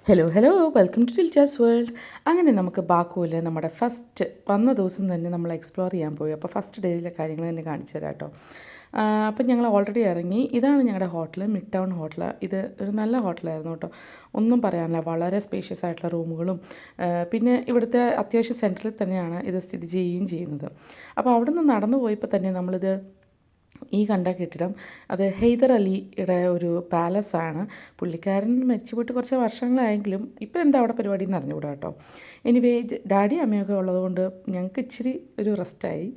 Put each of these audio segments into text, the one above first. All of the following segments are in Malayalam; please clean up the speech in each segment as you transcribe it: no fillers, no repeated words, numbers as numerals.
Hello hello welcome to Tiljas world. അങ്ങനെ നമുക്ക് ബാക്കുവിൽ നമ്മുടെ ഫസ്റ്റ് വന്ന ദിവസം തന്നെ നമ്മൾ എക്സ്പ്ലോർ ചെയ്യാൻ പോയി. അപ്പോൾ ഫസ്റ്റ് ഡേയിലെ കാര്യങ്ങൾ തന്നെ കാണിച്ചു തരാം കേട്ടോ. അപ്പം ഞങ്ങൾ ഓൾറെഡി ഇറങ്ങി. ഇതാണ് ഞങ്ങളുടെ ഹോട്ടൽ, മിഡ് ടൗൺ ഹോട്ടൽ. ഇത് ഒരു നല്ല ഹോട്ടലായിരുന്നു കേട്ടോ, ഒന്നും പറയാനില്ല. വളരെ സ്പേഷ്യസ് ആയിട്ടുള്ള റൂമുകളും പിന്നെ ഇവിടുത്തെ അത്യാവശ്യം സെൻറ്ററിൽ തന്നെയാണ് ഇത് സ്ഥിതി ചെയ്യുകയും ചെയ്യുന്നത്. അപ്പോൾ അവിടെ നിന്ന് നടന്നു പോയപ്പോൾ തന്നെ നമ്മളിത് ഈ കണ്ട കെട്ടിടം അത് ഹൈദർ അലിയുടെ ഒരു പാലസാണ്. പുള്ളിക്കാരൻ മരിച്ചു പോയിട്ട് കുറച്ച് വർഷങ്ങളായെങ്കിലും ഇപ്പോൾ എന്താ അവിടെ പരിപാടി എന്ന് അറിഞ്ഞുകൂടാ കേട്ടോ. എനിവേ ഡാഡി അമ്മയൊക്കെ ഉള്ളതുകൊണ്ട് ഞങ്ങൾക്ക് ഇച്ചിരി ഒരു റെസ്റ്റായി.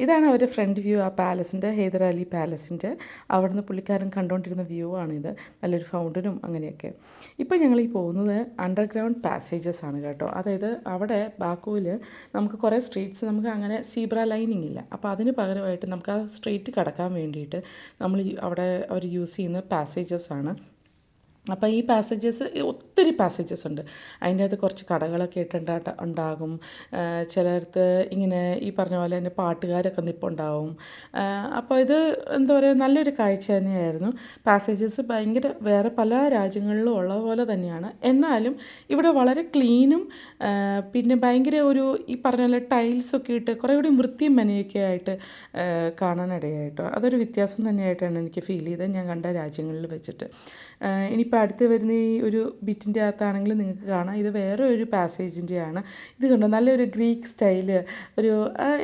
ഇതാണ് അവരുടെ ഫ്രണ്ട് വ്യൂ, ആ പാലസിൻ്റെ, ഹൈദർ അലി പാലസിൻ്റെ. അവിടുന്ന് പുള്ളിക്കാരൻ കണ്ടുകൊണ്ടിരുന്ന വ്യൂ ആണിത്. നല്ലൊരു ഫൗണ്ടനും അങ്ങനെയൊക്കെ. ഇപ്പോൾ ഞങ്ങൾ ഈ പോകുന്നത് അണ്ടർഗ്രൗണ്ട് പാസേജസ് ആണ് കേട്ടോ. അതായത് അവിടെ ബാക്കുവിൽ നമുക്ക് കുറേ സ്ട്രീറ്റ്സ്, നമുക്ക് അങ്ങനെ സീബ്ര ലൈനിങ് ഇല്ല. അപ്പോൾ അതിന് പകരമായിട്ട് നമുക്ക് ആ സ്ട്രീറ്റ് കടക്കാൻ വേണ്ടിയിട്ട് നമ്മൾ അവിടെ അവർ യൂസ് ചെയ്യുന്ന പാസേജസ് ആണ്. അപ്പോൾ ഈ പാസേജസ് ഒത്തിരി പാസേജസ് ഉണ്ട്. അതിൻ്റെ അകത്ത് കുറച്ച് കടകളൊക്കെ ഉണ്ടാകും. ചിലയിടത്ത് ഇങ്ങനെ ഈ പറഞ്ഞ പോലെ തന്നെ പാട്ടുകാരൊക്കെ നിൽപ്പുണ്ടാവും. അപ്പോൾ ഇത് എന്താ പറയുക, നല്ലൊരു കാഴ്ച തന്നെയായിരുന്നു. പാസേജസ് ഭയങ്കര വേറെ പല രാജ്യങ്ങളിലും ഉള്ള പോലെ തന്നെയാണ്. എന്നാലും ഇവിടെ വളരെ ക്ലീനും പിന്നെ ഭയങ്കര ഒരു ഈ പറഞ്ഞ പോലെ ടൈൽസൊക്കെ ഇട്ട് കുറേ കൂടി വൃത്തിയും മെനയൊക്കെ ആയിട്ട് കാണാനിടയായിട്ടോ. അതൊരു വ്യത്യാസം തന്നെയായിട്ടാണ് എനിക്ക് ഫീൽ ചെയ്തത് ഞാൻ കണ്ട രാജ്യങ്ങളിൽ വെച്ചിട്ട്. ഇനിയിപ്പോൾ അടുത്ത് വരുന്ന ഈ ഒരു ബിറ്റിൻ്റെ അകത്താണെങ്കിൽ നിങ്ങൾക്ക് കാണാം, ഇത് വേറെ ഒരു പാസേജിൻ്റെയാണ്. ഇത് കണ്ടോ, നല്ലൊരു ഗ്രീക്ക് സ്റ്റൈല് ഒരു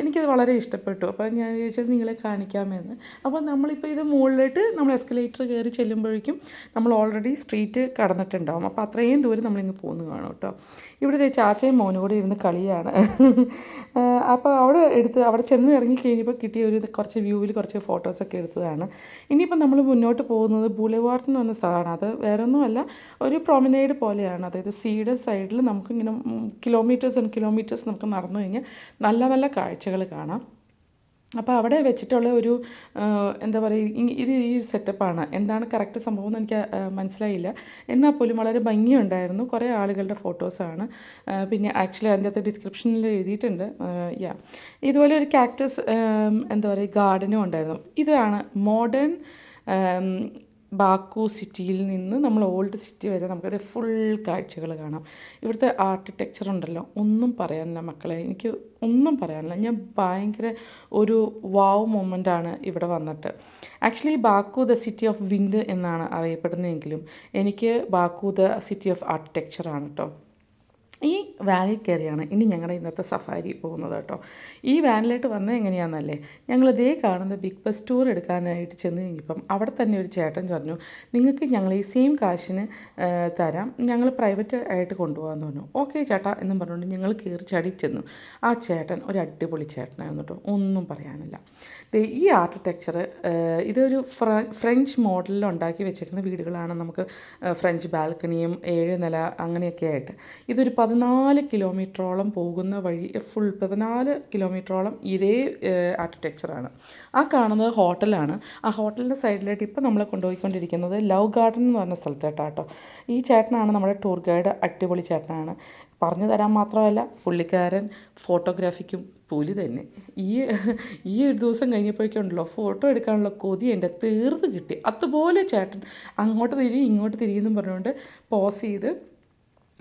എനിക്കത് വളരെ ഇഷ്ടപ്പെട്ടു. അപ്പോൾ ഞാൻ വിചാരിച്ചത് നിങ്ങളെ കാണിക്കാമെന്ന്. അപ്പോൾ നമ്മളിപ്പോൾ ഇത് മുകളിലോട്ട് നമ്മൾ എസ്കലേറ്റർ കയറി ചെല്ലുമ്പോഴേക്കും നമ്മൾ ഓൾറെഡി സ്ട്രീറ്റ് കടന്നിട്ടുണ്ടാവും. അപ്പോൾ അത്രയും ദൂരം നമ്മളിങ്ങ് പോകുന്നു കാണും കേട്ടോ. ഇവിടെ ചാച്ചയും മോനും കൂടെ ഇരുന്ന് കളിയാണ്. അപ്പോൾ അവിടെ ചെന്ന് ഇറങ്ങി കഴിഞ്ഞപ്പോൾ കിട്ടിയ ഒരു കുറച്ച് വ്യൂവിൽ കുറച്ച് ഫോട്ടോസൊക്കെ എടുത്തതാണ്. ഇനിയിപ്പോൾ നമ്മൾ മുന്നോട്ട് പോകുന്നത് ബുലവാർഡ് എന്ന് പറഞ്ഞ സ്ഥലമാണ്. അത് വേറെ ഒന്നുമല്ല, ഒരു പ്രൊമനേഡ് പോലെയാണ്. അതായത് സീയുടെ സൈഡിൽ നമുക്കിങ്ങനെ കിലോമീറ്റേഴ്സ് ആൻഡ് കിലോമീറ്റേഴ്സ് നമുക്ക് നടന്നു കഴിഞ്ഞാൽ നല്ല നല്ല കാഴ്ചകൾ കാണാം. അപ്പോൾ അവിടെ വെച്ചിട്ടുള്ള ഒരു എന്താ പറയുക, ഇത് ഈ സെറ്റപ്പാണ്. എന്താണ് കറക്റ്റ് സംഭവം എന്ന് എനിക്ക് മനസ്സിലായില്ല. എന്നാൽ പോലും വളരെ ഭംഗിയുണ്ടായിരുന്നു. കുറേ ആളുകളുടെ ഫോട്ടോസാണ്. പിന്നെ ആക്ച്വലി അതിൻ്റെ അകത്ത് ഡിസ്ക്രിപ്ഷനിൽ എഴുതിയിട്ടുണ്ട്. ഇതുപോലെ ഒരു കാക്ടസ് എന്താ പറയുക ഗാർഡനും ഉണ്ടായിരുന്നു. ഇതാണ് മോഡേൺ ബാക്കു സിറ്റിയിൽ നിന്ന് നമ്മൾ ഓൾഡ് സിറ്റി വരെ നമുക്കത് ഫുൾ കാഴ്ചകൾ കാണാം. ഇവിടുത്തെ ആർക്കിടെക്ചർ ഉണ്ടല്ലോ, ഒന്നും പറയാനില്ല മക്കളെ, എനിക്ക് ഒന്നും പറയാനില്ല. ഞാൻ ഭയങ്കര ഒരു വാവ് മൊമെൻ്റാണ് ഇവിടെ വന്നിട്ട്. Actually Baku the city of wind എന്നാണ് അറിയപ്പെടുന്നതെങ്കിലും എനിക്ക് ബാക്കു ദ സിറ്റി ഓഫ് ആർക്കിടെക്ചറാണ് കേട്ടോ. ഈ വാനിൽ കയറിയാണ് ഇനി ഞങ്ങളുടെ ഇന്നത്തെ സഫാരി പോകുന്നത് കേട്ടോ. ഈ വാനിലായിട്ട് വന്നത് എങ്ങനെയാണെന്നല്ലേ, ഞങ്ങളിതേ കാണുന്ന ബിഗ് ബസ് ടൂർ എടുക്കാനായിട്ട് ചെന്ന് കഴിഞ്ഞപ്പം അവിടെ തന്നെ ഒരു ചേട്ടൻ പറഞ്ഞു, നിങ്ങൾക്ക് ഞങ്ങൾ ഈ സെയിം കാശിന് തരാം, ഞങ്ങൾ പ്രൈവറ്റ് ആയിട്ട് കൊണ്ടുപോകാമെന്ന് പറഞ്ഞു. ഓക്കെ ചേട്ടാ എന്നും പറഞ്ഞുകൊണ്ട് ഞങ്ങൾ കയറി ചാടി ചെന്നു. ആ ചേട്ടൻ ഒരു അടിപൊളി ചേട്ടനായിരുന്നു കേട്ടോ, ഒന്നും പറയാനില്ല. ഈ ആർക്കിടെക്ചർ ഇതൊരു ഫ്രഞ്ച് മോഡലിൽ ഉണ്ടാക്കി വെച്ചേക്കുന്ന വീടുകളാണ്. നമുക്ക് ഫ്രഞ്ച് ബാൽക്കണിയും 7 നില അങ്ങനെയൊക്കെ ആയിട്ട്. ഇതൊരു 14 കിലോമീറ്ററോളം പോകുന്ന വഴി, ഫുൾ 14 കിലോമീറ്ററോളം ഇതേ ആർക്കിടെക്ചറാണ്. ആ കാണുന്നത് ഹോട്ടലാണ്. ആ ഹോട്ടലിൻ്റെ സൈഡിലായിട്ട് ഇപ്പോൾ നമ്മളെ കൊണ്ടുപോയിക്കൊണ്ടിരിക്കുന്നത് ലവ് ഗാർഡൻ എന്ന് പറഞ്ഞ സ്ഥലത്തായിട്ടോ. ഈ ചേട്ടനാണ് നമ്മുടെ ടൂർ ഗൈഡ്, അടിപൊളി ചേട്ടനാണ്. പറഞ്ഞു തരാൻ മാത്രമല്ല പുള്ളിക്കാരൻ ഫോട്ടോഗ്രാഫിക്കും പുലി തന്നെ. ഈ ഒരു ദിവസം കഴിഞ്ഞപ്പോഴേക്കുണ്ടല്ലോ ഫോട്ടോ എടുക്കാനുള്ള കൊതി എൻ്റെ തീർത്ത് കിട്ടി. അതുപോലെ ചേട്ടൻ അങ്ങോട്ട് തിരി ഇങ്ങോട്ട് തിരിയെന്നും പറഞ്ഞുകൊണ്ട് പോസ് ചെയ്ത്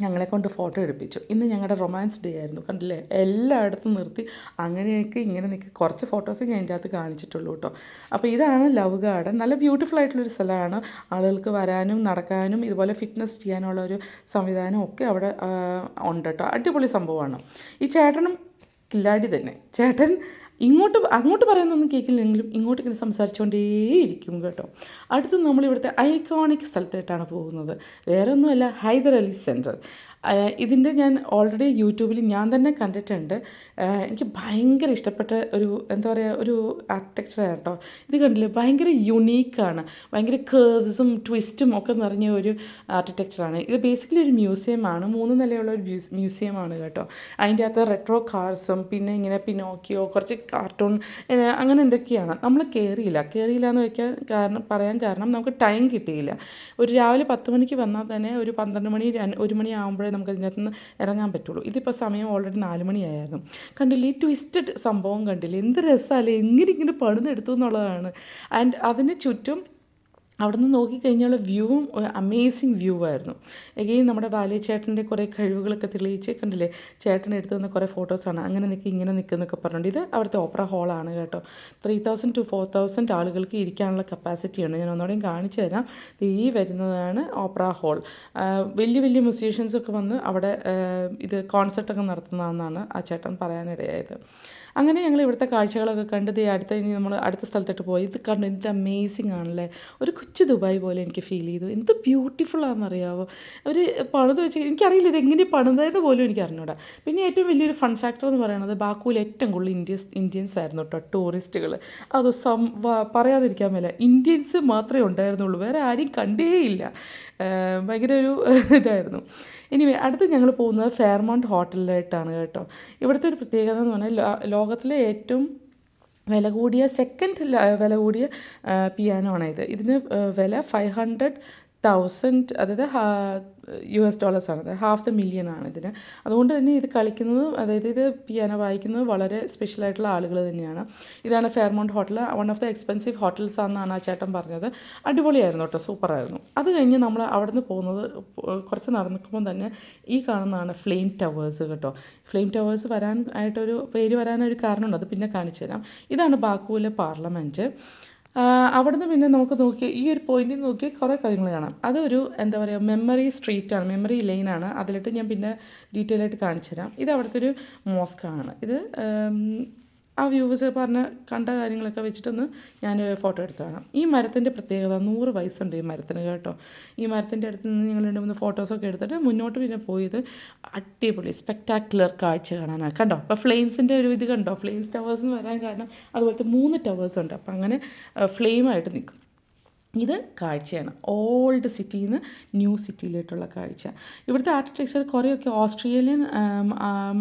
ഞങ്ങളെ കൊണ്ട് ഫോട്ടോ എടുപ്പിച്ചു. ഇന്ന് ഞങ്ങളുടെ റൊമാൻസ് ഡേ ആയിരുന്നു, കണ്ടില്ലേ, എല്ലായിടത്തും നിർത്തി അങ്ങനെയൊക്കെ ഇങ്ങനെ നിൽക്കി. കുറച്ച് ഫോട്ടോസ് ഞാൻ എൻ്റെ അകത്ത് കാണിച്ചിട്ടുള്ളൂ കേട്ടോ. അപ്പോൾ ഇതാണ് ലവ് ഗാർഡൻ. നല്ല ബ്യൂട്ടിഫുൾ ആയിട്ടുള്ളൊരു സ്ഥലമാണ്. ആളുകൾക്ക് വരാനും നടക്കാനും ഇതുപോലെ ഫിറ്റ്നസ് ചെയ്യാനുള്ള ഒരു സംവിധാനം ഒക്കെ അവിടെ ഉണ്ട് കേട്ടോ. അടിപൊളി സംഭവമാണ്. ഈ ചേട്ടനും കില്ലാടി തന്നെ. ചേട്ടൻ അങ്ങോട്ട് പറയുന്നൊന്നും കേൾക്കില്ലെങ്കിലും ഇങ്ങോട്ട് ഇങ്ങനെ സംസാരിച്ചുകൊണ്ടേയിരിക്കും കേട്ടോ. അടുത്ത് നമ്മൾ ഇവിടുത്തെ ഐക്കോണിക് സ്ഥലത്തായിട്ടാണ് പോകുന്നത്. വേറെ ഒന്നുമല്ല, ഹൈദർ അലി സെൻറ്റർ. ഇതിൻ്റെ ഞാൻ ഓൾറെഡി യൂട്യൂബിൽ ഞാൻ തന്നെ കണ്ടിട്ടുണ്ട്. എനിക്ക് ഭയങ്കര ഇഷ്ടപ്പെട്ട ഒരു എന്താ പറയുക ഒരു ആർക്കിടെക്ചറാണ് കേട്ടോ. ഇത് കണ്ടില്ലേ, ഭയങ്കര യുണീക്കാണ്. ഭയങ്കര കേർവ്സും ട്വിസ്റ്റും ഒക്കെ നിറഞ്ഞ ഒരു ആർക്കിടെക്ചറാണ്. ഇത് ബേസിക്കലി ഒരു മ്യൂസിയമാണ്, 3 നിലയുള്ള ഒരു മ്യൂസിയമാണ് കേട്ടോ. അതിൻ്റെ അകത്ത് റെട്രോ കാർസും പിന്നെ ഇങ്ങനെ പിനോക്കിയോ കുറച്ച് കാർട്ടൂൺ അങ്ങനെ എന്തൊക്കെയാണ്. നമ്മൾ കയറിയില്ല എന്ന് പറയാൻ കാരണം നമുക്ക് ടൈം കിട്ടിയില്ല. ഒരു രാവിലെ 10 മണിക്ക് വന്നാൽ തന്നെ ഒരു 12 മണി 1 മണി ആകുമ്പോഴേ നമുക്ക് അതിനകത്ത് നിന്ന് ഇറങ്ങാൻ പറ്റുള്ളൂ. ഇതിപ്പോൾ സമയം ഓൾറെഡി 4 മണിയായിരുന്നു. കണ്ടില്ലേ, ഈ ട്വിസ്റ്റഡ് സംഭവം കണ്ടില്ലേ, എന്ത് രസമല്ലേ, ഇങ്ങനെ പണിതെടുത്തു എന്നുള്ളതാണ്. ആൻഡ് അതിന് ചുറ്റും അവിടെ നിന്ന് നോക്കിക്കഴിഞ്ഞാലുള്ള വ്യൂവും ഒരു അമേസിങ് വ്യൂ ആയിരുന്നു. എഗെയിൻ നമ്മുടെ ബാലി ചേട്ടൻ്റെ കുറേ കഴിവുകളൊക്കെ തെളിയിച്ച് കണ്ടില്ലേ, ചേട്ടൻ എടുത്തു തന്ന കുറേ ഫോട്ടോസാണ്. അങ്ങനെ നിൽക്കുക ഇങ്ങനെ നിൽക്കുന്നൊക്കെ പറഞ്ഞുകൊണ്ട്. ഇത് അവിടുത്തെ ഓപ്പറ ഹോളാണ് കേട്ടോ. 3000 to 4000 ആളുകൾക്ക് ഇരിക്കാനുള്ള കപ്പാസിറ്റിയാണ്. ഞാൻ ഒന്നുകൂടെയും കാണിച്ചു തരാം. ഈ വരുന്നതാണ് ഓപ്പറ ഹോൾ. വലിയ വലിയ മ്യൂസീഷ്യൻസൊക്കെ വന്ന് അവിടെ ഇത് കോൺസെർട്ടൊക്കെ നടത്തുന്നതെന്നാണ് ആ ചേട്ടൻ പറയാനിടയായത്. അങ്ങനെ ഞങ്ങൾ ഇവിടുത്തെ കാഴ്ചകളൊക്കെ കണ്ട് ഇനി നമ്മൾ അടുത്ത സ്ഥലത്തോട്ട് പോയി. ഇത് കണ്ടു, എന്ത് അമേസിങ് ആണല്ലേ. ഒരു കൊച്ചു ദുബായ് പോലെ എനിക്ക് ഫീൽ ചെയ്തു. എന്ത് ബ്യൂട്ടിഫുൾ ആണെന്നറിയാവോ. അവർ പണിത് വെച്ച് എനിക്കറിയില്ല ഇതെങ്ങനെ പണിതായത് പോലും എനിക്ക് അറിഞ്ഞൂടാ. പിന്നെ ഏറ്റവും വലിയൊരു ഫൺ ഫാക്ടർ എന്ന് പറയുന്നത് ബാക്കുവിൽ ഏറ്റവും കൂടുതൽ ഇന്ത്യൻസ് ആയിരുന്നു കേട്ടോ, ടൂറിസ്റ്റുകൾ. അത് പറയാതിരിക്കാൻ മേല, ഇന്ത്യൻസ് മാത്രമേ ഉണ്ടായിരുന്നുള്ളൂ, വേറെ ആരും കണ്ടേയില്ല. ഭയങ്കര ഒരു ഇതായിരുന്നു. എനിവേ അടുത്ത് ഞങ്ങൾ പോകുന്നത് ഫെയർമൗണ്ട് ഹോട്ടലിലായിട്ടാണ് കേട്ടോ. ഇവിടുത്തെ ഒരു പ്രത്യേകത എന്ന് പറഞ്ഞാൽ ലോകത്തിലെ ഏറ്റവും വില കൂടിയ വില കൂടിയ പിയാനോ ആണ് ഇത്. ഇതിന് വില 500,000, അതായത് US ഡോളേഴ്സാണ്. അത് $500,000 ആണ് ഇതിന്. അതുകൊണ്ട് തന്നെ ഇത് കളിക്കുന്നത്, അതായത് ഇത് പിയാനോ വായിക്കുന്നത് വളരെ സ്പെഷ്യലായിട്ടുള്ള ആളുകൾ തന്നെയാണ്. ഇതാണ് Fairmont hotel. One of the expensive hotels ആണെന്നാണ് ആ ചേട്ടൻ പറഞ്ഞത്. അടിപൊളിയായിരുന്നു കേട്ടോ, സൂപ്പറായിരുന്നു. അത് കഴിഞ്ഞ് നമ്മൾ അവിടെ നിന്ന് പോകുന്നത് കുറച്ച് നടക്കുമ്പോൾ തന്നെ ഈ കാണുന്നതാണ് ഫ്ലെയിം ടവേഴ്സ് കേട്ടോ. ഫ്ലെയിം ടവേഴ്സ് പേര് വരാനൊരു കാരണമുണ്ട്, അത് പിന്നെ കാണിച്ചു തരാം. ഇതാണ് ബാക്കുവിലെ പാർലമെൻറ്റ്. അവിടുന്ന് പിന്നെ നമുക്ക് നോക്കി ഈ ഒരു പോയിന്റിൽ നോക്കി കുറേ കാര്യങ്ങൾ കാണാം. അതൊരു എന്താ പറയുക, മെമ്മറി സ്ട്രീറ്റാണ്, മെമ്മറി ലൈനാണ്. അതിലിട്ട് ഞാൻ പിന്നെ ഡീറ്റെയിൽ ആയിട്ട് കാണിച്ചു തരാം. ഇത് അവിടുത്തെ ഒരു മോസ്കാണ്. ഇത് ആ വ്യൂവേഴ്സ് കണ്ട കാര്യങ്ങളൊക്കെ വെച്ചിട്ടൊന്ന് ഞാൻ ഫോട്ടോ എടുത്തതാണ്. ഈ മരത്തിൻ്റെ പ്രത്യേകത 100 വയസ്സുണ്ട് ഈ മരത്തിന് കേട്ടോ. ഈ മരത്തിൻ്റെ അടുത്ത് നിന്ന് ഞങ്ങൾ 2-3 ഫോട്ടോസൊക്കെ എടുത്തിട്ട് മുന്നോട്ട് പിന്നെ പോയത് അടിപൊളി സ്പെക്ടാക്കുലർ കാഴ്ച കാണാനാണ്. കണ്ടോ, അപ്പോൾ ഫ്ലെയിംസിൻ്റെ ഒരു ഇത് കണ്ടോ, ഫ്ലെയിംസ് ടവേഴ്സ് എന്ന് വരാൻ കാരണം അതുപോലത്തെ 3 ടവേഴ്സ് ഉണ്ട്. അപ്പോൾ അങ്ങനെ ഫ്ലെയിമായിട്ട് നിൽക്കും. ഇത് കാഴ്ചയാണ്, ഓൾഡ് സിറ്റിയിൽ നിന്ന് ന്യൂ സിറ്റിയിലോട്ടുള്ള കാഴ്ച. ഇവിടുത്തെ ആർക്കിടെക്ചർ കുറേയൊക്കെ ഓസ്ട്രേലിയൻ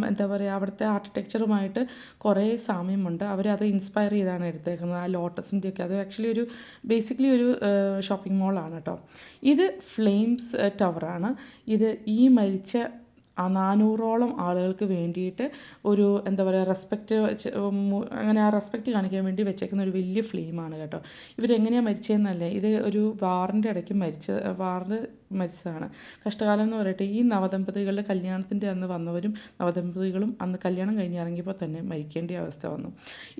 എന്താ പറയുക, അവിടുത്തെ ആർക്കിടെക്ചറുമായിട്ട് കുറേ സാമ്യമുണ്ട്. അവരത് ഇൻസ്പയർ ചെയ്താണ് എടുത്തേക്കുന്നത്. ആ ലോട്ടസിൻ്റെയൊക്കെ അത് ആക്ച്വലി ബേസിക്കലി ഒരു ഷോപ്പിംഗ് മോളാണ് കേട്ടോ. ഇത് ഫ്ലെയിംസ് ടവറാണ്. ഇത് ഈ മരിച്ച 400ഓളം ആളുകൾക്ക് വേണ്ടിയിട്ട് ഒരു എന്താ പറയുക അങ്ങനെ ആ റെസ്പെക്റ്റ് കാണിക്കാൻ വേണ്ടി വെച്ചേക്കുന്ന ഒരു വലിയ ഫ്ലെയിമാണ് കേട്ടോ. ഇവരെങ്ങനെയാണ് മരിച്ചതെന്നല്ലേ, ഇത് ഒരു വാറിൻ്റെ ഇടയ്ക്ക് മരിച്ചതാണ്. കഷ്ടകാലം എന്ന് പറയട്ടെ, ഈ നവദമ്പതികളുടെ കല്യാണത്തിൻ്റെ അന്ന് വന്നവരും നവദമ്പതികളും അന്ന് കല്യാണം കഴിഞ്ഞ് ഇറങ്ങിയപ്പോൾ തന്നെ മരിക്കേണ്ട അവസ്ഥ വന്നു.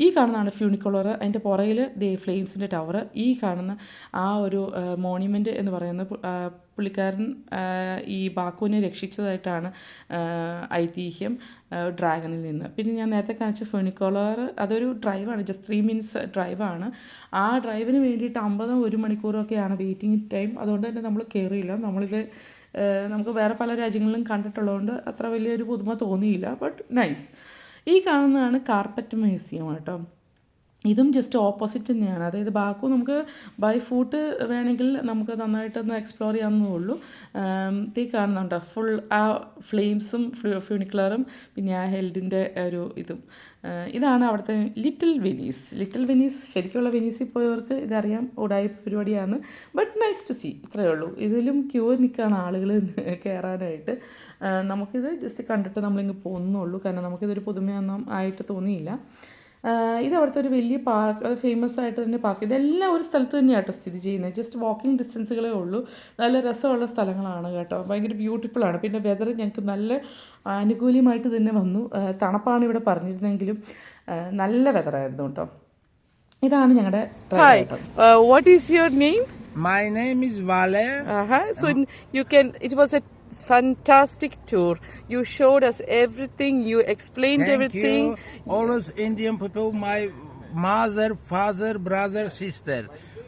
ഈ കാണുന്നതാണ് ഫ്യൂണിക്കുലർ. അതിൻ്റെ പുറകിൽ ഫ്ലെയിംസിൻ്റെ ടവർ. ഈ കാണുന്ന ആ ഒരു മോണ്യുമെൻ്റ് എന്ന് പറയുന്ന പുള്ളിക്കാരൻ ഈ ബാക്കുവിനെ രക്ഷിച്ചതായിട്ടാണ് ഐതിഹ്യം ഡ്രാഗണിൽ നിന്ന്. പിന്നെ ഞാൻ നേരത്തെ കാണിച്ച ഫ്യൂണിക്കുലർ അതൊരു ഡ്രൈവാണ്, ജസ്റ്റ് 3 minutes ഡ്രൈവാണ്. ആ ഡ്രൈവിന് വേണ്ടിയിട്ട് 50-1 മണിക്കൂറൊക്കെയാണ് വെയിറ്റിംഗ് ടൈം. അതുകൊണ്ട് തന്നെ നമ്മൾ കയറിയില്ല. നമുക്ക് വേറെ പല രാജ്യങ്ങളിലും കണ്ടിട്ടുള്ളതുകൊണ്ട് അത്ര വലിയൊരു പുതുമ തോന്നിയില്ല. But nice. ഈ കാണുന്നതാണ് കാർപ്പറ്റ് മ്യൂസിയം കേട്ടോ. ഇതും ജസ്റ്റ് ഓപ്പോസിറ്റ് തന്നെയാണ്. അതായത് ബാക്കു നമുക്ക് ബൈ ഫൂട്ട് വേണമെങ്കിൽ നമുക്ക് നന്നായിട്ടൊന്ന് എക്സ്പ്ലോർ ചെയ്യാവുന്നേ ഉള്ളൂ. ഈ കാണുന്നുണ്ടോ ഫുൾ ആ ഫ്ലെയിംസും ഫ്യൂണിക്കുലറും പിന്നെ ആ ഹെൽഡിൻ്റെ ഒരു ഇതും. ഇതാണ് അവിടുത്തെ ലിറ്റിൽ വെനീസ്. ശരിക്കുള്ള വെനീസിൽ പോയവർക്ക് ഇതറിയാം, ഉടായി പരിപാടിയാണ്. ബട്ട് നൈസ് ടു സീ, ഇത്രയേ ഉള്ളൂ. ഇതിലും ക്യൂ നിൽക്കുകയാണ് ആളുകൾ കയറാനായിട്ട്. നമുക്കിത് ജസ്റ്റ് കണ്ടിട്ട് നമ്മളിങ്ങ് പോകുന്നുള്ളൂ, കാരണം നമുക്കിതൊരു പുതുമയൊന്നും ആയിട്ട് തോന്നിയില്ല. ഇത് അവിടുത്തെ ഒരു വലിയ പാർക്ക്, അത് ഫേമസ് ആയിട്ട് തന്നെ പാർക്ക്. ഇതെല്ലാം ഒരു സ്ഥലത്ത് തന്നെയാണ് കേട്ടോ സ്ഥിതി ചെയ്യുന്നത്. ജസ്റ്റ് വാക്കിംഗ് ഡിസ്റ്റൻസുകളേ ഉള്ളൂ. നല്ല രസമുള്ള സ്ഥലങ്ങളാണ് കേട്ടോ, ഭയങ്കര ബ്യൂട്ടിഫുള്ളാണ്. പിന്നെ വെതർ ഞങ്ങൾക്ക് നല്ല അനുകൂലമായിട്ട് തന്നെ വന്നു. തണുപ്പാണ് ഇവിടെ പറഞ്ഞിരുന്നെങ്കിലും നല്ല വെതറായിരുന്നു കേട്ടോ. ഇതാണ് ഞങ്ങളുടെ what is your name? My name is Vale. So it was a fantastic tour. You showed us everything, you explained Thank everything. you. Always Indian people, my mother, father, brother, sister,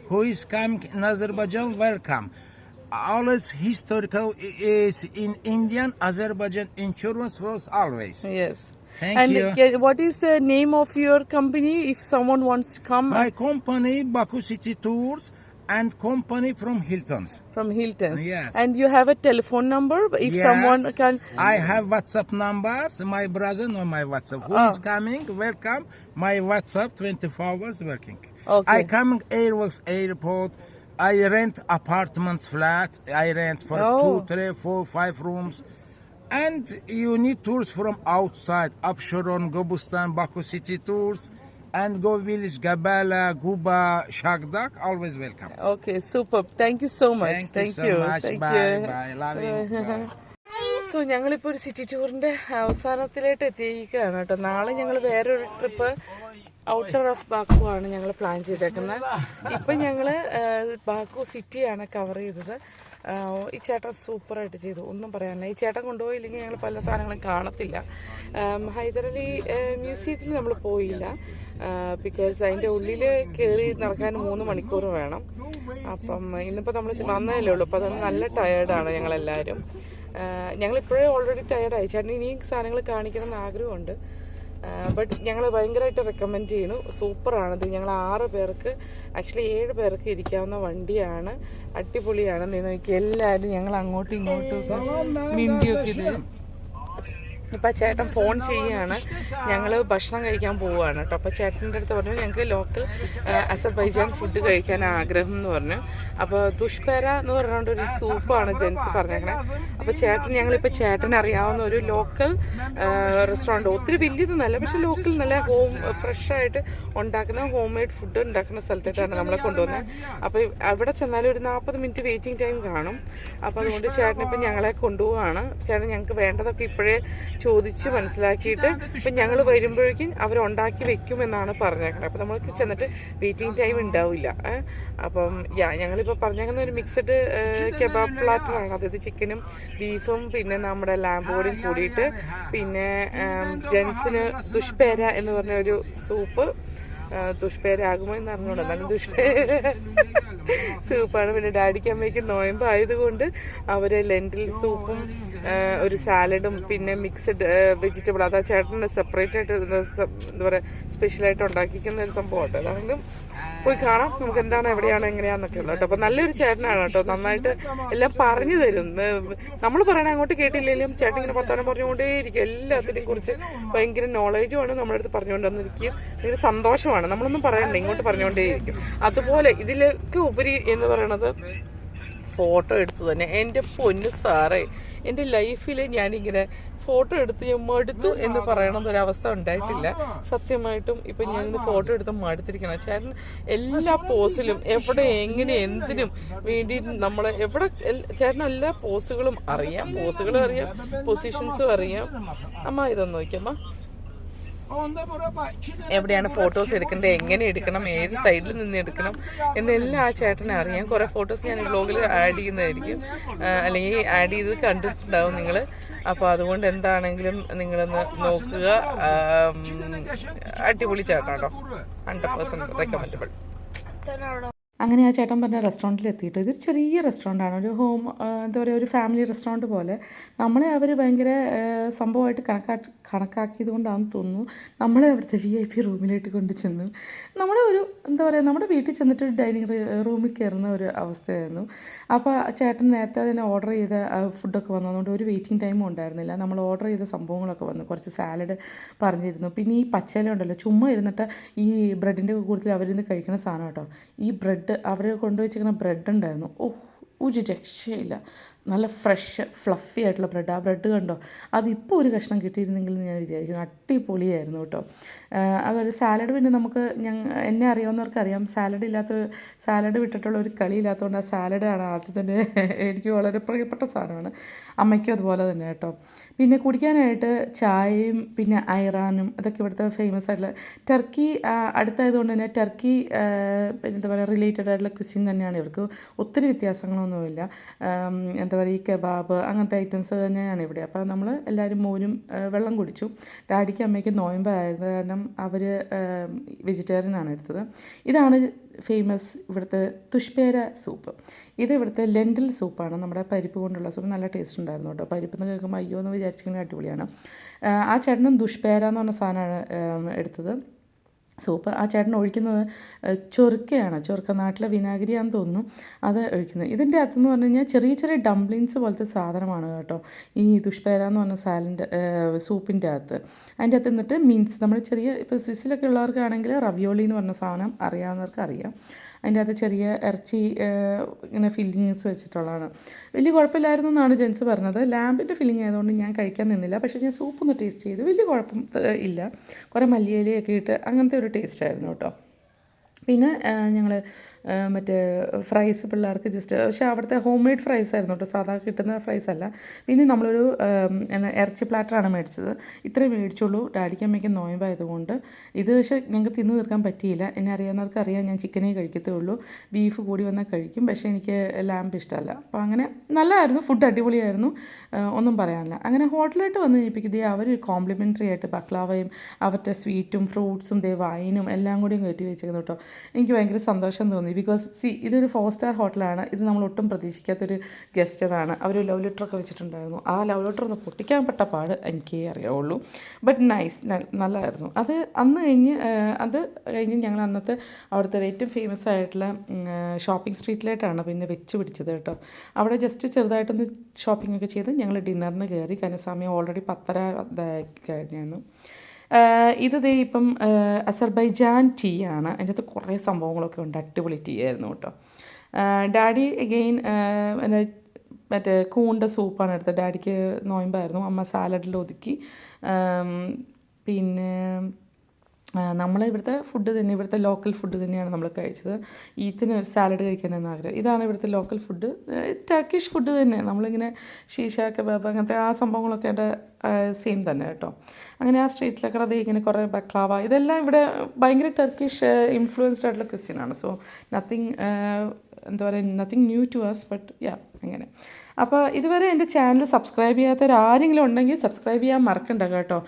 who is coming in Azerbaijan, welcome. Always historical is in Indian, Azerbaijan insurance was always. Yes. Thank you. What is the name of your company if someone wants to come? My company, Baku City Tours, and company from Hilton's. From Hilton's. Yes. And you have a telephone number if someone can. I have WhatsApp numbers. My brother know my WhatsApp. Who is coming? Welcome. My WhatsApp 24 hours working. Okay. I come Airways Airport. I rent apartments flat. I rent for 2, 3, 4, 5 rooms. And you need tours from outside. Absheron, Gobustan, Baku City tours. And go village, Gabala, Guba, Shagdak, always welcome. Okay, superb. Thank you so much. Thank you so much. Thank Bye, you. bye. Love you. Bye. So ഞങ്ങളിപ്പോൾ ഒരു സിറ്റി ടൂറിൻ്റെ അവസാനത്തിലായിട്ട് എത്തിയിരിക്കുകയാണ് കേട്ടോ. നാളെ ഞങ്ങൾ വേറൊരു ട്രിപ്പ് ഔട്ടർ ഓഫ് ബാക്കു ആണ് ഞങ്ങൾ പ്ലാൻ ചെയ്തേക്കുന്നത്. ഇപ്പം ഞങ്ങൾ ബാക്കു സിറ്റിയാണ് കവർ ചെയ്തത്. ഈ ചേട്ടൻ സൂപ്പറായിട്ട് ചെയ്തു, ഒന്നും പറയാനില്ല. ഈ ചേട്ടൻ കൊണ്ടുപോയില്ലെങ്കിൽ ഞങ്ങൾ പല സാധനങ്ങളും കാണത്തില്ല. ഹൈദരലി മ്യൂസിയത്തിൽ നമ്മൾ പോയില്ല, ബിക്കോസ് അതിൻ്റെ ഉള്ളിൽ കയറി നടക്കാൻ 3 മണിക്കൂർ വേണം. അപ്പം ഇന്നിപ്പോൾ നമ്മൾ വന്നതല്ലേ ഉള്ളൂ, അപ്പോൾ അതൊന്ന് നല്ല ടയേർഡാണ് ഞങ്ങളെല്ലാവരും. ഞങ്ങളിപ്പോഴേ ഓൾറെഡി ടയേർഡായി. ചേട്ടൻ ഇനിയും സാധനങ്ങൾ കാണിക്കണം എന്ന് ആഗ്രഹമുണ്ട്. ബട്ട് ഞങ്ങൾ ഭയങ്കരമായിട്ട് റെക്കമെൻഡ് ചെയ്യുന്നു. സൂപ്പറാണിത്. ഞങ്ങൾ 6 പേർക്ക്, ആക്ച്വലി 7 പേർക്ക് ഇരിക്കാവുന്ന വണ്ടിയാണ്. അടിപൊളിയാണ്. നോക്കി എല്ലാവരും ഞങ്ങൾ അങ്ങോട്ടും ഇങ്ങോട്ടും മിണ്ടിയൊക്കെ ഇത്. ഇപ്പം ചേട്ടൻ ഫോൺ ചെയ്യുകയാണ്. ഞങ്ങൾ ഭക്ഷണം കഴിക്കാൻ പോവുകയാണ് കേട്ടോ. അപ്പോൾ ചേട്ടൻ്റെ അടുത്ത് പറഞ്ഞു ഞങ്ങൾക്ക് ലോക്കൽ അസർബൈജാൻ ഫുഡ് കഴിക്കാൻ ആഗ്രഹം എന്ന് പറഞ്ഞു. അപ്പോൾ ദുഷ്പേര എന്ന് പറഞ്ഞുകൊണ്ട് ഒരു സൂപ്പാണ് ജെൻസ് പറഞ്ഞേക്കണേ. അപ്പോൾ ഞങ്ങളിപ്പോൾ ചേട്ടൻ അറിയാവുന്ന ഒരു ലോക്കൽ റെസ്റ്റോറൻറ്റ്, ഒത്തിരി വലിയതൊന്നല്ല, പക്ഷെ ലോക്കൽ നല്ല ഫ്രഷായിട്ട് ഉണ്ടാക്കുന്ന ഹോം മെയ്ഡ് ഫുഡ് ഉണ്ടാക്കുന്ന സ്ഥലത്തേക്കാണ് നമ്മളെ കൊണ്ടുവന്നത്. അപ്പോൾ അവിടെ ചെന്നാലും ഒരു 40 മിനിറ്റ് വെയിറ്റിംഗ് ടൈം കാണും. അപ്പോൾ അതുകൊണ്ട് ചേട്ടനിപ്പം ഞങ്ങളെ കൊണ്ടുപോവാണ്. ചേട്ടൻ ഞങ്ങൾക്ക് വേണ്ടതൊക്കെ ഇപ്പോഴേ ചോദിച്ച് മനസ്സിലാക്കിയിട്ട് ഇപ്പം ഞങ്ങൾ വരുമ്പോഴേക്കും അവരുണ്ടാക്കി വെക്കുമെന്നാണ് പറഞ്ഞേക്കുന്നത്. അപ്പോൾ നമ്മൾക്ക് ചെന്നിട്ട് വെയിറ്റിംഗ് ടൈം ഉണ്ടാവില്ല. അപ്പം ഞങ്ങളിപ്പോൾ പറഞ്ഞേക്കുന്ന ഒരു മിക്സഡ് കെബാബ് പ്ലാറ്ററാണ്. അതായത് ചിക്കനും ബീഫും പിന്നെ നമ്മുടെ ലാംബോഡിയും കൂടിയിട്ട്, പിന്നെ ജെൻസിന് ദുഷ്പേര എന്ന് പറഞ്ഞ ഒരു സൂപ്പ്. ദുഷ്പേരാകുമോ എന്ന് അറിഞ്ഞോളൂ, എന്നാലും ദുഷ്പേര സൂപ്പാണ്. പിന്നെ ഡാഡിക്ക് അമ്മയ്ക്ക് നോയമ്പ് ആയതുകൊണ്ട് അവർ ലെൻറ്റിൽ സൂപ്പും ഒരു സാലഡും പിന്നെ മിക്സഡ് വെജിറ്റബിൾ, അതാ ചേട്ടന് സെപ്പറേറ്റ് ആയിട്ട് എന്താ പറയുക സ്പെഷ്യലായിട്ട് ഉണ്ടാക്കിക്കുന്ന ഒരു സംഭവം കേട്ടോ. അതാണെങ്കിലും പോയി കാണാം നമുക്ക് എന്താണ് എവിടെയാണ് എങ്ങനെയാന്നൊക്കെ ഉള്ളത് കേട്ടോ. അപ്പോൾ നല്ലൊരു ചേട്ടനാണ് കേട്ടോ, നന്നായിട്ട് എല്ലാം പറഞ്ഞു തരും. നമ്മൾ പറയണ അങ്ങോട്ട് കേട്ടില്ലെങ്കിലും ചേട്ടൻ ഇങ്ങനെ വർത്തമാനം പറഞ്ഞുകൊണ്ടേയിരിക്കും. എല്ലാത്തിനെയും കുറിച്ച് ഭയങ്കര നോളേജുമാണ് നമ്മുടെ അടുത്ത് പറഞ്ഞുകൊണ്ടിരിക്കുകയും ഭയങ്കര സന്തോഷമാണ്. നമ്മളൊന്നും പറയണ്ട, ഇങ്ങോട്ട് പറഞ്ഞുകൊണ്ടേയിരിക്കും. അതുപോലെ ഇതിലേക്ക് ഉപരി എന്ന് പറയണത് ഫോട്ടോ എടുത്തു തന്നെ. എൻ്റെ പൊന്നു സാറേ, എൻ്റെ ലൈഫിൽ ഞാനിങ്ങനെ ഫോട്ടോ എടുത്ത് ഞാൻ മടുത്തു എന്ന് പറയണതൊരവസ്ഥ ഉണ്ടായിട്ടില്ല സത്യമായിട്ടും. ഇപ്പം ഞാനിന്ന് ഫോട്ടോ എടുത്ത് മടുത്തിരിക്കണം. ചേട്ടൻ എല്ലാ പോസിലും എവിടെ എങ്ങനെ എന്തിനും വേണ്ടി നമ്മൾ എവിടെ ചേട്ടൻ എല്ലാ പോസുകളും അറിയാം, പൊസിഷൻസും അറിയാം. അമ്മ ഇതൊന്ന് നോക്കിയമ്മ, എവിടെയാണ് ഫോട്ടോസ് എടുക്കേണ്ടത്, എങ്ങനെ എടുക്കണം, ഏത് സൈഡിൽ നിന്ന് എടുക്കണം എന്നെല്ലാം ആ ചേട്ടനെ അറിയാം. കുറേ ഫോട്ടോസ് ഞാൻ വ്ലോഗിൽ ആഡ് ചെയ്യുന്നതായിരിക്കും, അല്ലെങ്കിൽ ആഡ് ചെയ്ത് കണ്ടിട്ടുണ്ടാവും നിങ്ങൾ. അപ്പോൾ അതുകൊണ്ട് എന്താണെങ്കിലും നിങ്ങളൊന്ന് നോക്കുക. അടിപൊളി ചേട്ടനാട്ടോ, 100% റെക്കമെൻഡബിൾ. അങ്ങനെ ആ ചേട്ടൻ പറഞ്ഞ റെസ്റ്റോറൻറ്റിൽ എത്തിയിട്ട്, ഇതൊരു ചെറിയ റെസ്റ്റോറൻ്റാണ്, ഒരു ഹോം എന്താ പറയുക ഒരു ഫാമിലി റെസ്റ്റോറൻറ്റ് പോലെ. നമ്മളെ അവർ ഭയങ്കര സംഭവമായിട്ട് കണക്കാക്കിയത് കൊണ്ടാണെന്ന് തോന്നുന്നു നമ്മളെ അവിടുത്തെ VIP റൂമിലേക്ക് കൊണ്ട് ചെന്നു. നമ്മുടെ ഒരു എന്താ പറയുക നമ്മുടെ വീട്ടിൽ ചെന്നിട്ട് ഡൈനിങ് റൂമിൽ കയറുന്ന ഒരു അവസ്ഥയായിരുന്നു. അപ്പോൾ ചേട്ടൻ നേരത്തെ തന്നെ ഓർഡർ ചെയ്ത ഫുഡൊക്കെ വന്നതുകൊണ്ട് ഒരു വെയിറ്റിംഗ് ടൈമും ഉണ്ടായിരുന്നില്ല. നമ്മൾ ഓർഡർ ചെയ്ത സംഭവങ്ങളൊക്കെ വന്നു. കുറച്ച് സാലഡ് പറഞ്ഞിരുന്നു. പിന്നെ ഈ പച്ചല ഉണ്ടല്ലോ, ചുമ്മാ ഇരുന്നിട്ട് ഈ ബ്രെഡിൻ്റെ കൂടുതൽ അവരിന്ന് കഴിക്കുന്ന സാധനം കേട്ടോ. ഈ ബ്രെഡ് അവർ കൊണ്ടുവച്ചിരിക്കുന്ന ബ്രെഡ് ഉണ്ടായിരുന്നു. ഒരു രക്ഷയില്ല, നല്ല ഫ്രഷ് ഫ്ലഫി ആയിട്ടുള്ള ബ്രെഡ്. ആ ബ്രെഡ് കണ്ടോ, അതിപ്പോൾ ഒരു കഷ്ണം കിട്ടിയിരുന്നെങ്കിൽ ഞാൻ വിചാരിക്കുന്നു. അടിപൊളിയായിരുന്നു കേട്ടോ. അതുപോലെ സാലഡ് പിന്നെ നമുക്ക് എന്നെ അറിയാവുന്നവർക്ക് അറിയാം, സാലഡ് വിട്ടിട്ടുള്ള ഒരു കളിയില്ലാത്തതുകൊണ്ട് ആ സാലഡാണ് ആദ്യം തന്നെ എനിക്ക് വളരെ പ്രിയപ്പെട്ട സാധനമാണ്. അമ്മയ്ക്കും അതുപോലെ തന്നെ കേട്ടോ. പിന്നെ കുടിക്കാനായിട്ട് ചായയും പിന്നെ ഐറാനും അതൊക്കെ ഇവിടുത്തെ ഫേമസ് ആയിട്ടുള്ള. ടർക്കി അടുത്തായതുകൊണ്ട് തന്നെ ടർക്കി എന്താ പറയുക റിലേറ്റഡ് ആയിട്ടുള്ള ക്വിസിൻ തന്നെയാണ് ഇവർക്ക്. ഒത്തിരി വ്യത്യാസങ്ങളൊന്നുമില്ല. എന്താ പറയുക ഈ കബാബ് അങ്ങനത്തെ ഐറ്റംസ് തന്നെയാണ് ഇവിടെ. അപ്പോൾ നമ്മൾ എല്ലാവരും മോരും വെള്ളം കുടിച്ചു. ഡാഡിക്ക് അമ്മയ്ക്ക് നോയമ്പായിരുന്നു കാരണം അവർ വെജിറ്റേറിയനാണ് എടുത്തത്. ഇതാണ് ഫേമസ് ഇവിടുത്തെ തുഷ്പേര സൂപ്പ്. ഇത് ഇവിടുത്തെ ലെൻറ്റിൽ സൂപ്പാണ്, നമ്മുടെ പരിപ്പ് കൊണ്ടുള്ള സൂപ്പ്. നല്ല ടേസ്റ്റ് ഉണ്ടായിരുന്നു കേട്ടോ. പരിപ്പെന്ന് കേൾക്കുമ്പോൾ അയ്യോ എന്ന് വിചാരിച്ചിങ്ങനെ അടിപൊളിയാണ്. ആ ചേട്ടനും ദുഷ്പേര എന്ന് പറഞ്ഞ സാധനമാണ് എടുത്തത് സൂപ്പ്. ആ ചേട്ടൻ ഒഴിക്കുന്നത് ചൊറുക്ക, നാട്ടിലെ വിനാഗിരിയാണെന്ന് തോന്നുന്നു, അത് ഒഴിക്കുന്നത്. ഇതിൻ്റെ അകത്തെന്ന് പറഞ്ഞു കഴിഞ്ഞാൽ ചെറിയ ചെറിയ ഡംപ്ലിങ്സ് പോലത്തെ സാധനമാണ് കേട്ടോ ഈ ദുഷ്പേര എന്ന് പറഞ്ഞ സൂപ്പിൻ്റെ അകത്ത്. അതിൻ്റെ അകത്ത് നിന്നിട്ട് മീൻസ് നമ്മൾ ചെറിയ ഇപ്പോൾ സ്വിസ്സിലൊക്കെ ഉള്ളവർക്കാണെങ്കിൽ റവിയോളി എന്ന് പറഞ്ഞ സാധനം അറിയാവുന്നവർക്ക് അറിയാം. അതിൻ്റെ അകത്ത് ചെറിയ ഇറച്ചി ഇങ്ങനെ ഫില്ലിങ്സ് വെച്ചിട്ടുള്ളതാണ്. വലിയ കുഴപ്പമില്ലായിരുന്നു എന്നാണ് ജെൻസ് പറഞ്ഞത്. ലാമ്പിൻ്റെ ഫില്ലിങ് ആയതുകൊണ്ട് ഞാൻ കഴിക്കാൻ നിന്നില്ല. പക്ഷേ ഞാൻ സൂപ്പൊന്ന് ടേസ്റ്റ് ചെയ്തു. വലിയ കുഴപ്പം ഇല്ല. കുറേ മല്ലിയിലയൊക്കെ ഇട്ട് അങ്ങനത്തെ ഒരു ടേസ്റ്റ് ആയിരുന്നു കേട്ടോ. പിന്നെ ഞങ്ങൾ മറ്റേ ഫ്രൈസ് പിള്ളേർക്ക് ജസ്റ്റ്, പക്ഷേ അവിടുത്തെ ഹോം മെയ്ഡ് ഫ്രൈസ് ആയിരുന്നു കേട്ടോ, സാധാ കിട്ടുന്ന ഫ്രൈസ് അല്ല. പിന്നെ നമ്മളൊരു ഇറച്ചി പ്ലാറ്ററാണ് മേടിച്ചത്. ഇത്രയും മേടിച്ചുള്ളൂ. ഡാഡിക്ക് അമ്മയ്ക്ക് നോയമ്പായതുകൊണ്ട്. ഇത് പക്ഷേ ഞങ്ങൾക്ക് തിന്ന് തീർക്കാൻ പറ്റിയില്ല. എന്നെ അറിയാവുന്നവർക്ക് അറിയാം, ഞാൻ ചിക്കനേ കഴിക്കത്തേ ഉള്ളൂ. ബീഫ് കൂടി വന്നാൽ കഴിക്കും, പക്ഷേ എനിക്ക് ലാമ്പ് ഇഷ്ടമല്ല. അപ്പോൾ അങ്ങനെ നല്ലതായിരുന്നു, ഫുഡ് അടിപൊളിയായിരുന്നു, ഒന്നും പറയാനില്ല. അങ്ങനെ ഹോട്ടലായിട്ട് വന്ന് കഴിഞ്ഞപ്പോഴേക്കും അവർ കോംപ്ലിമെൻ്ററി ആയിട്ട് ബക്ലാവയും അവരുടെ സ്വീറ്റും ഫ്രൂട്ട്സും വൈനും എല്ലാം കൂടിയും കയറ്റി വെച്ചിരുന്നു കേട്ടോ. എനിക്ക് ഭയങ്കര സന്തോഷം തോന്നി. ബിക്കോസ് ഇതൊരു 4 സ്റ്റാർ ഹോട്ടലാണ്. ഇത് നമ്മൾ ഒട്ടും പ്രതീക്ഷിക്കാത്തൊരു ഗസ്റ്ററാണ്. അവർ ലവ് ലെറ്ററൊക്കെ വെച്ചിട്ടുണ്ടായിരുന്നു. ആ ലവ് ലെറ്റർ ഒന്ന് പൊട്ടിക്കാൻ പെട്ട പാട് എനിക്കേ അറിയാവുള്ളൂ. ബട്ട് നൈസ്, നല്ലതായിരുന്നു. അത് കഴിഞ്ഞ് ഞങ്ങൾ അന്നത്തെ അവിടുത്തെ ഏറ്റവും ഫേമസ് ആയിട്ടുള്ള ഷോപ്പിംഗ് സ്ട്രീറ്റിലായിട്ടാണ് പിന്നെ വെച്ച് പിടിച്ചത് കേട്ടോ. അവിടെ ജസ്റ്റ് ചെറുതായിട്ടൊന്ന് ഷോപ്പിംഗ് ഒക്കെ ചെയ്ത് ഞങ്ങൾ ഡിന്നറിന് കയറി. കാരണം സമയം ഓൾറെഡി 10:30 കഴിഞ്ഞായിരുന്നു. ഇത് ഇപ്പം അസർബൈജാൻ ടീ ആണ്. അതിൻ്റെ അകത്ത് കുറേ സംഭവങ്ങളൊക്കെ ഉണ്ട്. അടിപൊളി ടീ ആയിരുന്നു കേട്ടോ. ഡാഡി എഗെയിൻ മറ്റേ കൂണ്ട സൂപ്പാണ് എടുത്തത്. ഡാഡിക്ക് നോയമ്പായിരുന്നു. അമ്മ സാലഡിൽ ഒതുക്കി. പിന്നെ നമ്മൾ ഇവിടുത്തെ ഫുഡ് തന്നെ, ഇവിടുത്തെ ലോക്കൽ ഫുഡ് തന്നെയാണ് നമ്മൾ കഴിച്ചത്. ഈത്തിന് ഒരു സാലഡ് കഴിക്കാനെന്ന് ആഗ്രഹം. ഇതാണ് ഇവിടുത്തെ ലോക്കൽ ഫുഡ്, ടർക്കിഷ് ഫുഡ് തന്നെ. നമ്മളിങ്ങനെ ഷീഷ കബാബ് അങ്ങനത്തെ ആ സംഭവങ്ങളൊക്കെ സെയിം തന്നെ കേട്ടോ. അങ്ങനെ ആ സ്ട്രീറ്റിലൊക്കെ ഇങ്ങനെ കുറേ ബക്ലാവ, ഇതെല്ലാം ഇവിടെ ഭയങ്കര ടർക്കിഷ് ഇൻഫ്ലുവൻസ്ഡ് ആയിട്ടുള്ള ക്വസ്റ്റ്യനാണ്. So nothing new to us, but yeah അങ്ങനെ. അപ്പോൾ ഇതുവരെ എൻ്റെ ചാനൽ സബ്സ്ക്രൈബ് ചെയ്യാത്തവരാരെങ്കിലും ഉണ്ടെങ്കിൽ സബ്സ്ക്രൈബ് ചെയ്യാൻ മറക്കണ്ട കേട്ടോ.